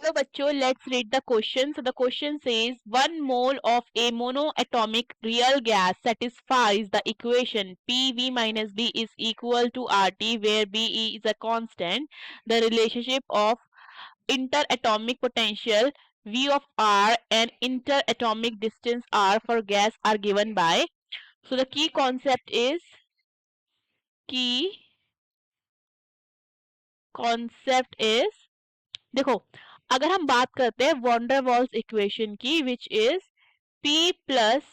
So बच्चों, let's read the question. So the question says 1 mole of a monoatomic real gas satisfies the equation PV minus B is equal to RT, where BE is a constant. The relationship of interatomic potential V of R and interatomic distance R for gas are given by. So the key concept is देखो, अगर हम बात करते हैं wander Waals equation की, which is P plus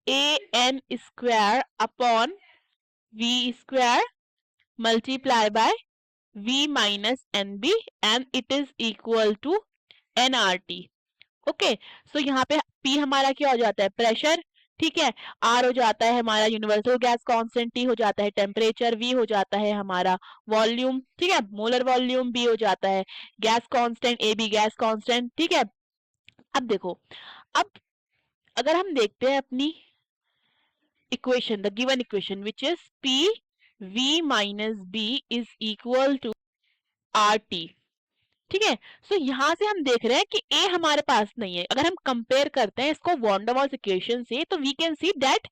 a n square upon V square multiply by V minus n b and it is equal to n R T. Okay, so यहाँ पे P हमारा क्या हो जाता है, प्रेशर, ठीक है। R हो जाता है हमारा यूनिवर्सल गैस कांस्टेंट, T हो जाता है टेम्परेचर, V हो जाता है हमारा वॉल्यूम, ठीक है, मोलर वॉल्यूम, B हो जाता है gas constant, AB gas constant, ठीक है। अब देखो, अब अगर हम देखते हैं अपनी equation, the given equation which is P V minus B is equal to RT, ठीक है। सो यहाँ से हम देख रहे हैं कि ए हमारे पास नहीं है। अगर हम कंपेयर करते हैं इसको वॉन डर वाल्स इक्वेशन से, तो we can see that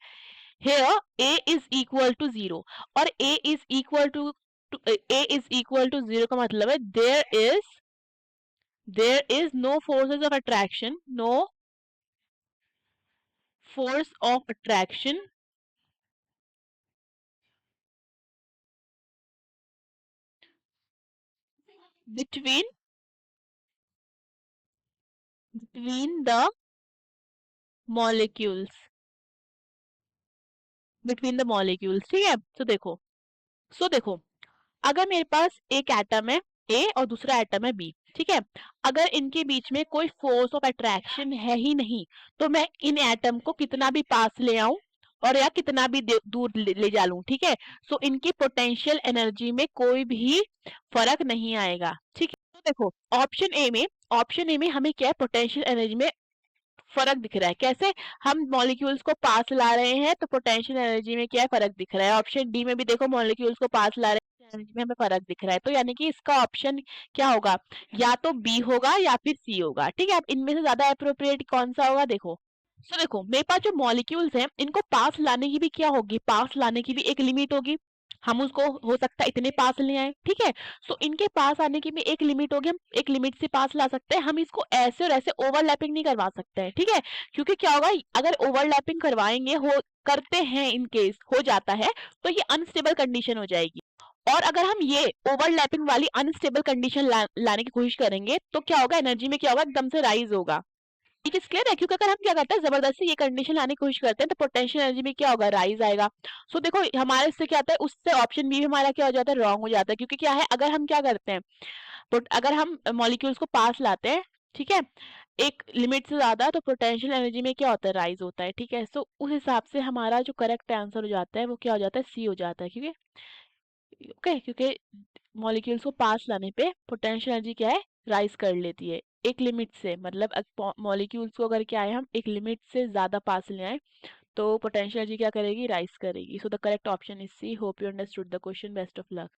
here a is equal to 0, और a is equal to zero का मतलब है there is no forces of attraction, no force of attraction between the molecules, ठीक है। देखो, अगर मेरे पास एक एटम है ए और दूसरा एटम है बी, ठीक है, अगर इनके बीच में कोई फोर्स ऑफ अट्रैक्शन है ही नहीं, तो मैं इन एटम को कितना भी पास ले आऊं और या कितना भी दूर ले जा लूं, ठीक है, सो इनकी पोटेंशियल एनर्जी में कोई भी फर्क नहीं आएगा, ठीक है। तो देखो, ऑप्शन ए में हमें क्या है, पोटेंशियल एनर्जी में फर्क दिख रहा है। कैसे? हम मॉलिक्यूल्स को पास ला रहे हैं तो पोटेंशियल एनर्जी में क्या है, फर्क दिख रहा है। ऑप्शन डी में भी देखो, मॉलिक्यूल्स को पास ला रहे हैं, एनर्जी में हमें फर्क दिख रहा है। तो यानी कि इसका ऑप्शन क्या होगा, या तो बी होगा या फिर सी होगा, ठीक है। अब इनमें से ज्यादा अप्रोप्रिएट कौन सा होगा, देखो। देखो, मेरे पास जो मॉलिक्यूल्स हैं, इनको पास लाने की भी क्या होगी, पास लाने की भी एक लिमिट होगी। हम उसको हो सकता है इतने पास ले आए, ठीक है। सो इनके पास आने की भी एक लिमिट होगी, हम एक लिमिट से पास ला सकते हैं। हम इसको ऐसे और ऐसे ओवरलैपिंग नहीं करवा सकते हैं, ठीक है। क्योंकि क्या होगा, अगर ओवरलैपिंग करवाएंगे, हो करते हैं, इन केस हो जाता है, तो ये अनस्टेबल कंडीशन हो जाएगी। और अगर हम ये ओवरलैपिंग वाली अनस्टेबल कंडीशन लाने की कोशिश करेंगे, तो क्या होगा, एनर्जी में क्या होगा, एकदम से राइज होगा। ये चीज क्लियर है? क्योंकि अगर हम क्या करते हैं, जबरदस्ती ये कंडीशन लाने की कोशिश करते हैं, तो पोटेंशियल एनर्जी में क्या होगा, राइज आएगा। देखो, हमारे इससे क्या होता है, उससे ऑप्शन बी हमारा क्या हो जाता है, रॉन्ग हो जाता है। क्योंकि क्या है, अगर हम क्या करते हैं, अगर हम मॉलिक्यूल्स को पास लाते हैं, ठीक है, एक लिमिट से ज्यादा, तो पोटेंशियल एनर्जी में क्या होता है, राइज होता है, ठीक है। उस हिसाब से हमारा जो करेक्ट आंसर हो जाता है वो क्या हो जाता है, सी हो जाता है। क्योंकि ओके, क्योंकि मॉलिक्यूल्स को पास लाने पे पोटेंशियल एनर्जी क्या है, राइज कर लेती है एक लिमिट से। मतलब मॉलिक्यूल्स को अगर क्या है, हम एक लिमिट से ज्यादा पास ले आए, तो पोटेंशियल एनर्जी क्या करेगी, राइज करेगी। So the correct option is C. Hope you understood the question. Best of luck.